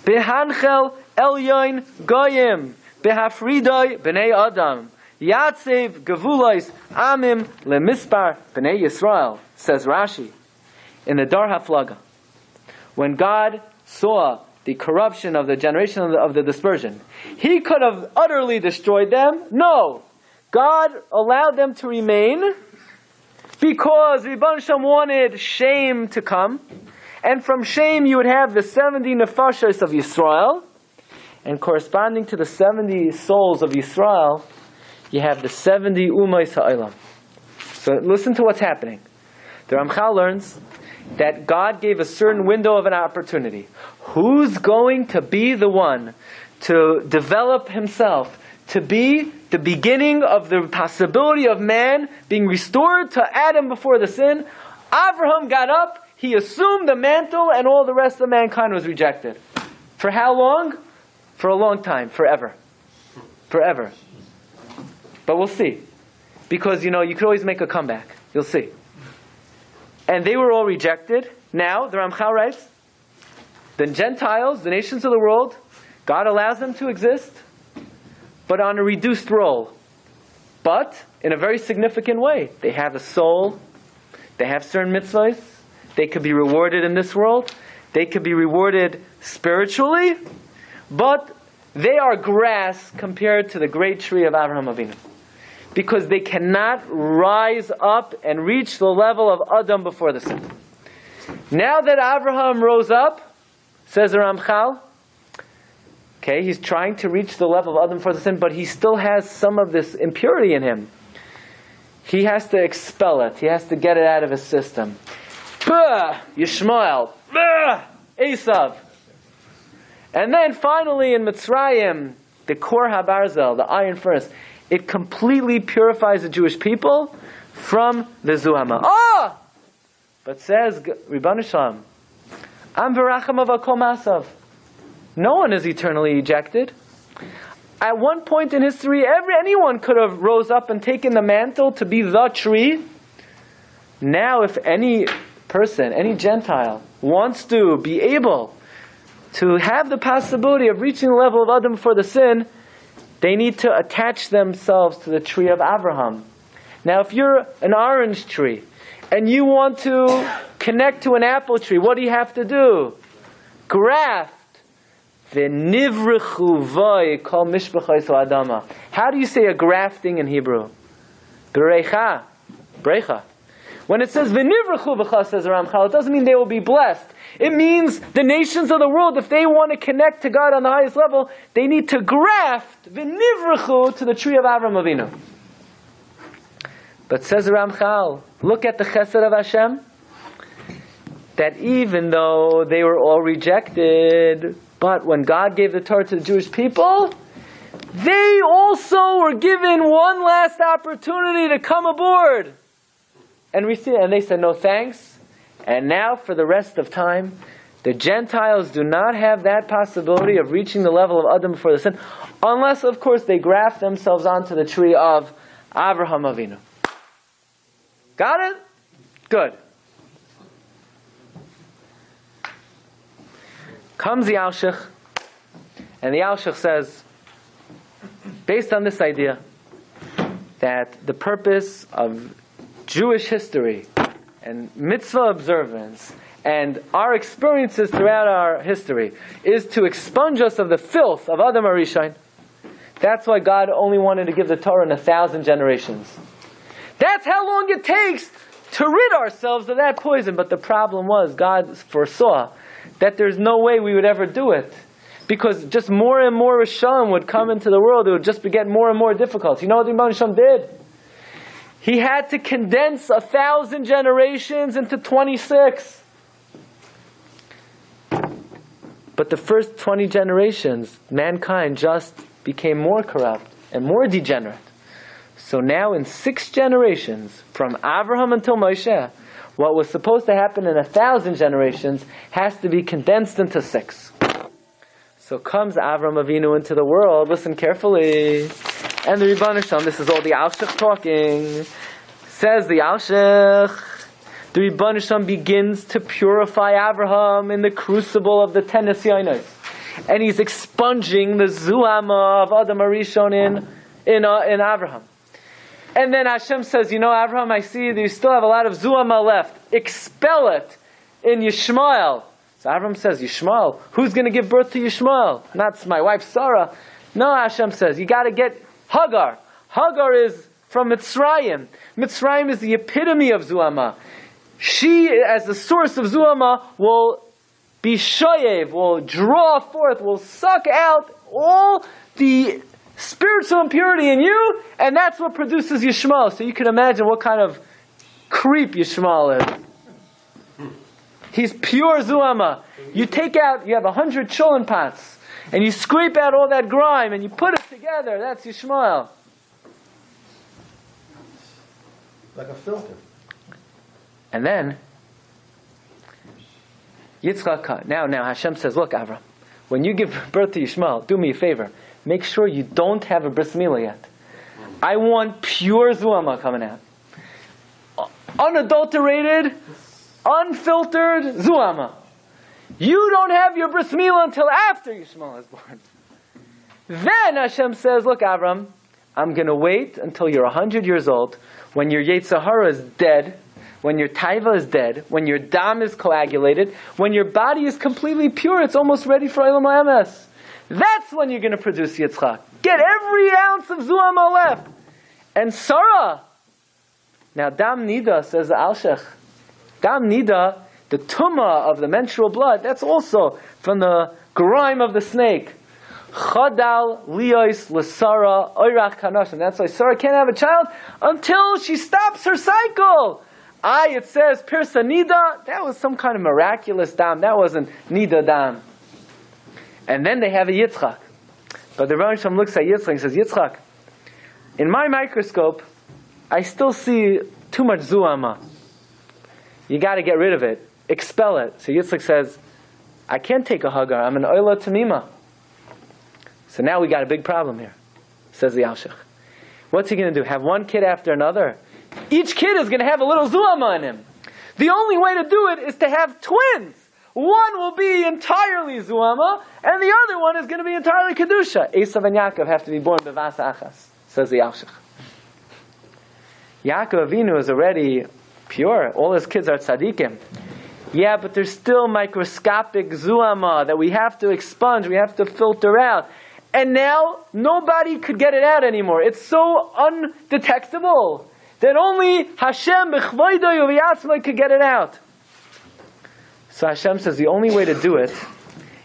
Behanchel Elyoin Goyim. Behafridoi B'nei Adam. Yatsev Gevulais Amim Lemispar B'nei Yisrael. Says Rashi in the Dar Haflaga. When God saw the corruption of the generation of the dispersion, He could have utterly destroyed them. No. God allowed them to remain because Ribbon Shem wanted shame to come. And from shame you would have the 70 nefashos of Yisrael. And corresponding to the 70 souls of Yisrael, you have the 70 Umais Ha'olam. So listen to what's happening. The Ramchal learns that God gave a certain window of an opportunity. Who's going to be the one to develop himself, to be the beginning of the possibility of man being restored to Adam before the sin? Avraham got up, he assumed the mantle, and all the rest of mankind was rejected. For how long? For a long time, forever. Forever. But we'll see. Because, you could always make a comeback. You'll see. And they were all rejected. Now, the Ramchal writes, the Gentiles, the nations of the world, God allows them to exist, but on a reduced role. But in a very significant way. They have a soul. They have certain mitzvahs. They could be rewarded in this world. They could be rewarded spiritually. But they are grass compared to the great tree of Avraham Avinu. because they cannot rise up and reach the level of Adam before the sin. Now that Avraham rose up, says the Ramchal, okay, he's trying to reach the level of Adam before the sin, but he still has some of this impurity in him. He has to expel it. He has to get it out of his system. Bah! Yishmael. Bah! Esav. And then finally in Mitzrayim, the Kor HaBarzel, the iron furnace, it completely purifies the Jewish people from the Zuhama. Ah! But says Ribbon Shalom, Am v'racham av kol masav. No one is eternally ejected. At one point in history, anyone could have rose up and taken the mantle to be the tree. Now, if any person, any Gentile, wants to be able to have the possibility of reaching the level of Adam before the sin, they need to attach themselves to the tree of Avraham. Now, if you're an orange tree and you want to connect to an apple tree, what do you have to do? Graft. How do you say a grafting in Hebrew? Brecha. When it says v'nivrechu v'cha, says Ramchal, it doesn't mean they will be blessed. It means the nations of the world, if they want to connect to God on the highest level, they need to graft v'nivrechu to the tree of Avram Avinu. But says Ramchal, look at the chesed of Hashem, that even though they were all rejected, but when God gave the Torah to the Jewish people, they also were given one last opportunity to come aboard and receive it. And they said, no thanks. And now for the rest of time, the Gentiles do not have that possibility of reaching the level of Adam before the sin, unless, of course, they graft themselves onto the tree of Avraham Avinu. Got it? Good. Comes the Alshich, and the Alshich says, based on this idea, that the purpose of Jewish history and mitzvah observance and our experiences throughout our history is to expunge us of the filth of Adam HaRishon. That's why God only wanted to give the Torah in 1,000 generations. That's how long it takes to rid ourselves of that poison. But the problem was, God foresaw that there's no way we would ever do it. Because just more and more Rishon would come into the world, it would just get more and more difficult. You know what the Ibn Rishon did? He had to condense 1,000 generations into 26. But the first 20 generations, mankind just became more corrupt and more degenerate. So now in 6 generations, from Avraham until Moshe, what was supposed to happen in 1,000 generations has to be condensed into 6. So comes Avram Avinu into the world, listen carefully, and the Rebbeinu Shalom, this is all the Alshich talking, says the Alshich, the Rebbeinu Shalom begins to purify Avraham in the crucible of the 10 Nisyonos. And he's expunging the Zuhama of Adam HaRishon in Avraham. And then Hashem says, you know, Avraham, I see that you still have a lot of Zuhama left. Expel it in Yishmael. So Avram says, Yishmael? Who's going to give birth to Yishmael? Not my wife Sarah. No, Hashem says, you got to get Hagar. Hagar is from Mitzrayim. Mitzrayim is the epitome of Zuhama. She, as the source of Zuhama, will be shoyev, will draw forth, will suck out all the spiritual impurity in you, and that's what produces Yishmael. So you can imagine what kind of creep Yishmael is. He's pure Zuhama. You take out, you have 100 cholent pots, and you scrape out all that grime, and you put it together. That's Yishmael. Like a filter. And then, Yitzchak, now Hashem says, look, Avram, when you give birth to Yishmael, do me a favor. Make sure you don't have a bris milah yet. I want pure Zuhama coming out. Unadulterated, unfiltered Zuhama. You don't have your bris milah until after Yishmael is born. Then Hashem says, look, Avram, I'm going to wait until you're 100 years old, when your Yetzer Hara is dead, when your taiva is dead, when your dam is coagulated, when your body is completely pure, it's almost ready for Olam HaEmes. That's when you're going to produce Yitzchak. Get every ounce of Zuhama left. and Sarah. Now, Dam Nida, says the Alshich. Dam Nida, the tumah of the menstrual blood, that's also from the grime of the snake. Chadal liyos l'Sara oirach kanashim. That's why Sarah can't have a child until she stops her cycle. It says Pirsa Nida. That was some kind of miraculous dam. That wasn't Nida dam. And then they have a Yitzchak. But the Ramchal looks at Yitzchak and says, Yitzchak, in my microscope, I still see too much zuama. You got to get rid of it. Expel it. So Yitzchak says, I can't take a Hagar. I'm an Oila Tamima. So now we got a big problem here, says the Alshich. What's he going to do? Have one kid after another? Each kid is going to have a little zuama in him. The only way to do it is to have twins. One will be entirely zuama, and the other one is going to be entirely kedusha. Esav and Yaakov have to be born bevas achas, says the Alshich. Yaakov Avinu is already pure. All his kids are tzaddikim. Yeah, but there's still microscopic zuama that we have to expunge, we have to filter out. And now, nobody could get it out anymore. It's so undetectable that only Hashem b'chvoido v'yatzmai could get it out. So Hashem says the only way to do it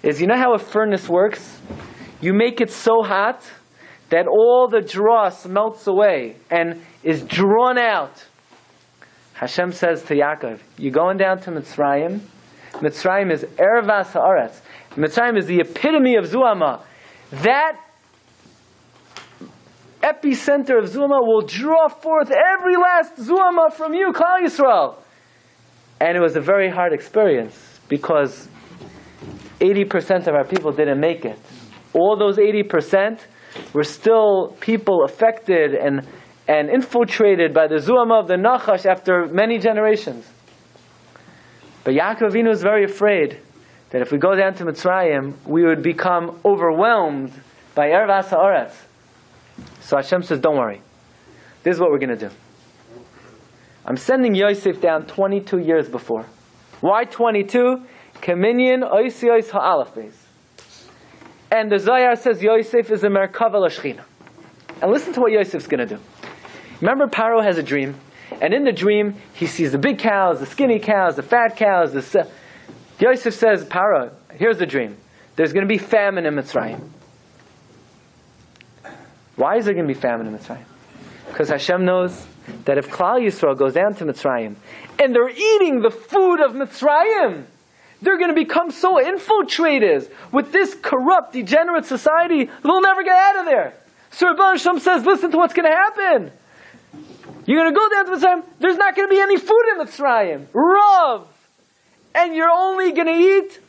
is, you know how a furnace works? You make it so hot that all the dross melts away and is drawn out. Hashem says to Yaakov, you're going down to Mitzrayim. Mitzrayim is ervas haaretz. Mitzrayim is the epitome of zuama. That epicenter of zuama will draw forth every last zuama from you, Klal Yisrael. And it was a very hard experience because 80% of our people didn't make it. All those 80% were still people affected and infiltrated by the zuama of the Nachash after many generations. But Yaakov Avinu was very afraid that if we go down to Mitzrayim, we would become overwhelmed by ervas haaretz. So Hashem says, don't worry. This is what we're going to do. I'm sending Yosef down 22 years before. Why 22? Keminyan oisiyos ha'alef beis. And the Zohar says Yosef is a merkava l'shchina. And listen to what Yosef's going to do. Remember, Paro has a dream. And in the dream, he sees the big cows, the skinny cows, the fat cows. Yosef says, Paro, here's the dream. There's going to be famine in Mitzrayim. Why is there going to be famine in Mitzrayim? Because Hashem knows that if Klal Yisrael goes down to Mitzrayim and they're eating the food of Mitzrayim, they're going to become so infiltrated with this corrupt, degenerate society, they'll never get out of there. So Rabbi Hashem says, listen to what's going to happen. You're going to go down to Mitzrayim, there's not going to be any food in Mitzrayim. Rav! And you're only going to eat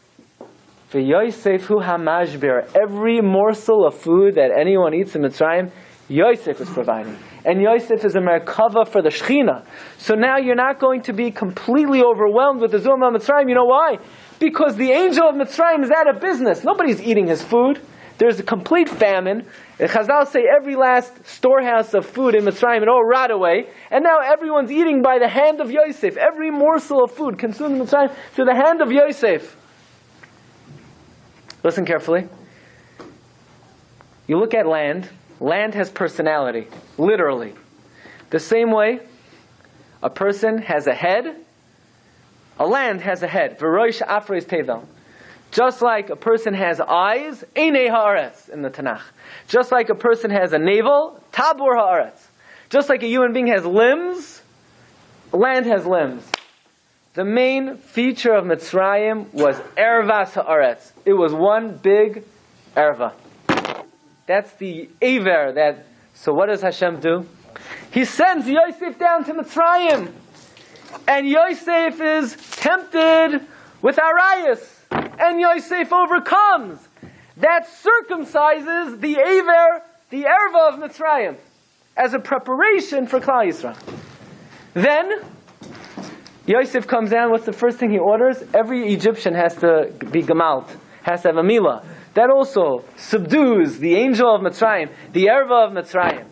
V'Yosef hamashbir. Every morsel of food that anyone eats in Mitzrayim, Yosef is providing. And Yosef is a merkava for the Shechina. So now you're not going to be completely overwhelmed with the Zuma of Mitzrayim. You know why? Because the angel of Mitzrayim is out of business. Nobody's eating his food. There's a complete famine. The Chazal say every last storehouse of food in Mitzrayim, it all rot away. And now everyone's eating by the hand of Yosef. Every morsel of food consumed in Mitzrayim through the hand of Yosef. Listen carefully. You look at land. Land has personality, literally. The same way a person has a head, a land has a head. V'roish afreis tevel. Just like a person has eyes, einei haaretz in the Tanakh. Just like a person has a navel, tabor haaretz. Just like a human being has limbs, land has limbs. The main feature of Mitzrayim was ervas haaretz. It was one big erva. That's the Aver that. So what does Hashem do? He sends Yosef down to Mitzrayim, and Yosef is tempted with arayos, and Yosef overcomes. That circumcises the Aver, the Erva of Mitzrayim, as a preparation for Klal Yisrael. Then Yosef comes down. What's the first thing he orders? Every Egyptian has to be gemalt, has to have a milah. That also subdues the angel of Mitzrayim, the Erva of Mitzrayim.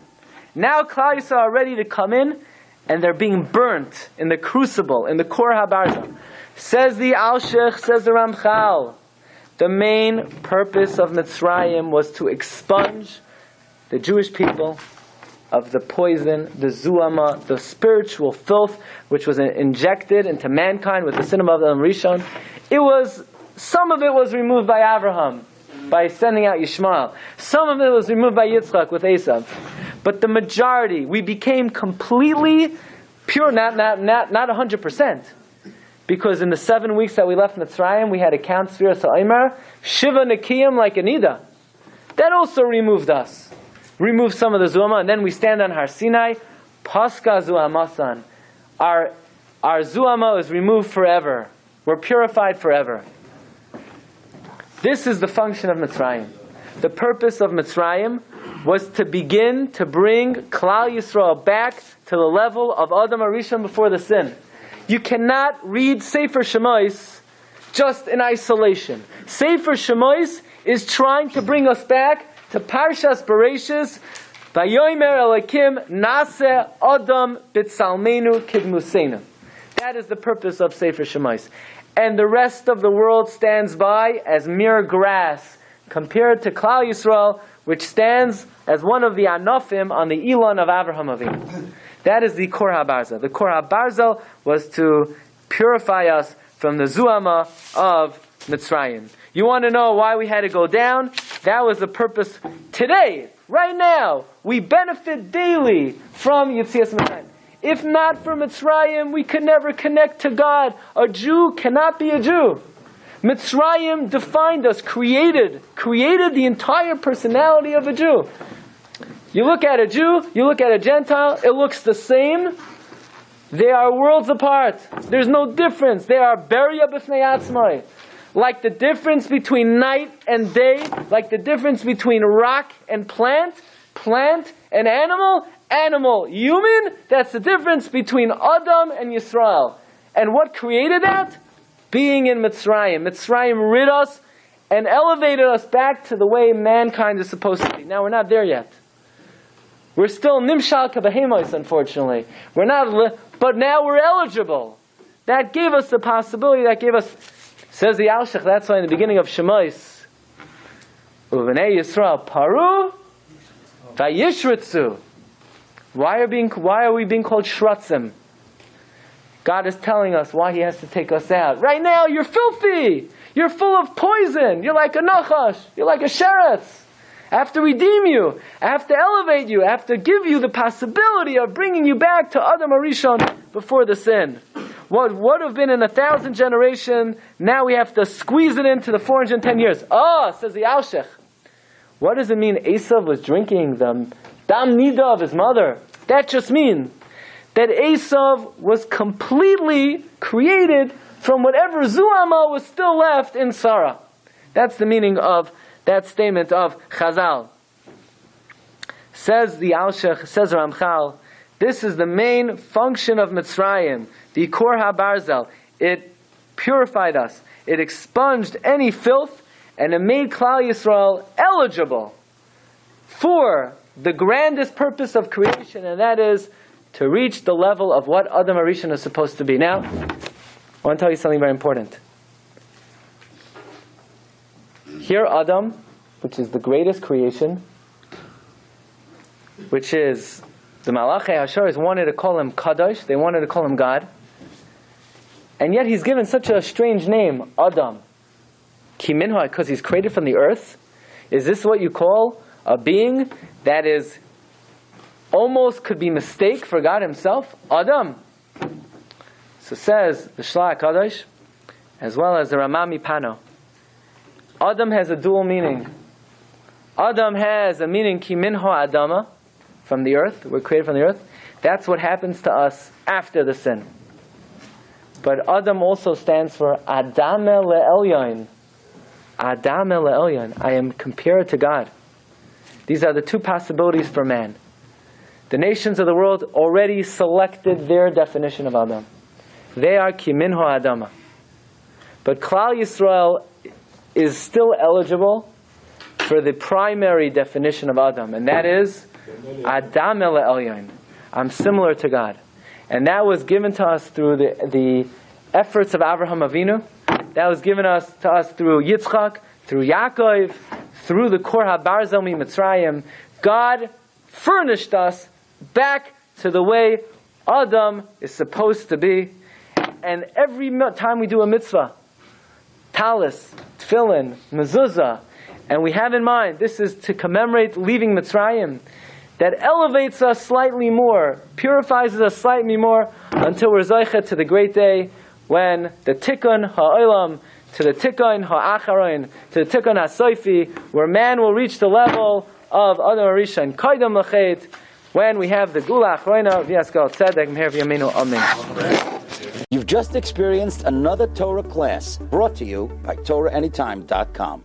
Now Klal Yisrael are ready to come in, and they're being burnt in the crucible, in the Kor HaBarza. Says the Alshich, says the Ramchal, the main purpose of Mitzrayim was to expunge the Jewish people of the poison, the zuama, the spiritual filth, which was injected into mankind with the sin of Adam Rishon. Some of it was removed by Avraham, by sending out Yishmael. Some of it was removed by Yitzchak with Esav. But the majority, we became completely pure, not 100%. Because in the 7 weeks that we left Mitzrayim, we had to count Sfiras HaOmer, Shiva Nekiyim like Anida. That also removed us. Removed some of the Zuama, and then we stand on Har Sinai, Paska Zuamasan. Our Zuama is removed forever. We're purified forever. This is the function of Mitzrayim. The purpose of Mitzrayim was to begin to bring Klal Yisrael back to the level of Adam Arishon before the sin. You cannot read Sefer Shemos just in isolation. Sefer Shemos is trying to bring us back to Parshas Bereshis, Vayomer Elokim Naseh Adam B'Tzalmenu Kidmusenu. That is the purpose of Sefer Shemos. And the rest of the world stands by as mere grass compared to Klal Yisrael, which stands as one of the Anofim on the Elon of Avraham Avinu. That is the Kor HaBarzel. The Kor HaBarzel was to purify us from the Zuama of Mitzrayim. You want to know why we had to go down? That was the purpose. Today, right now, we benefit daily from Yetzias Mitzrayim. If not for Mitzrayim, we could never connect to God. A Jew cannot be a Jew. Mitzrayim defined us, created the entire personality of a Jew. You look at a Jew, you look at a Gentile, it looks the same. They are worlds apart. There's no difference. They are beria b'fnei atzmai. Like the difference between night and day, like the difference between rock and plant and animal, human, that's the difference between Adam and Yisrael. And what created that? Being in Mitzrayim. Mitzrayim rid us and elevated us back to the way mankind is supposed to be. Now we're not there yet. We're still nimshal kabahemos, unfortunately. We're not, but now we're eligible. That gave us the possibility, says the Alshich, that's why in the beginning of Shemos, Uvenei Yisrael paru vayishritzu. Why are we being called shratzim? God is telling us why He has to take us out. Right now, you're filthy. You're full of poison. You're like a nachash. You're like a sheretz. I have to redeem you. I have to elevate you. I have to give you the possibility of bringing you back to Adam Arishon before the sin. What would have been in 1,000 generations, now we have to squeeze it into the 410 years. Says the Alshich. What does it mean Esav was drinking the dam nida of his mother? That just means that Esav was completely created from whatever Zuama was still left in Sarah. That's the meaning of that statement of Chazal. Says the Alshich, says Ramchal, this is the main function of Mitzrayim, the Kor HaBarzel. It purified us. It expunged any filth, and it made Klal Yisrael eligible for the grandest purpose of creation, and that is to reach the level of what Adam Arishon is supposed to be. Now, I want to tell you something very important. Here Adam, which is the greatest creation, which is the Malachei Hashores wanted to call him Kadosh, they wanted to call him God, and yet he's given such a strange name, Adam. Ki minha, because he's created from the earth. Is this what you call a being that is almost could be mistake for God Himself? Adam. So says the Shlach Kadosh, as well as the Ramami Pano. Adam has a dual meaning. Adam has a meaning ki minho Adama, from the earth. We're created from the earth. That's what happens to us after the sin. But Adam also stands for Adam le'elyon. Adam le'elyon. I am compared to God. These are the two possibilities for man. The nations of the world already selected their definition of Adam. They are ki minho Adama. But Klal Yisrael is still eligible for the primary definition of Adam, and that is Adam le'elyon. I'm similar to God. And that was given to us through the efforts of Avraham Avinu. That was given to us through Yitzchak, through Yaakov, through the Kor HaBarzel Mitzrayim. God furnished us back to the way Adam is supposed to be. And every time we do a mitzvah, talis, tefillin, mezuzah, and we have in mind this is to commemorate leaving Mitzrayim, that elevates us slightly more, purifies us slightly more, until we're zocheh to the great day when the tikkun ha'olam, to the tikkun ha'acharon, to the tikkun ha'soifi, where man will reach the level of Adam Arisha Kaidam Lachet, when we have the Gula Achroina V'Yaskal Tzedek Meher V'Yameinu Amen. You've just experienced another Torah class brought to you by TorahAnytime.com.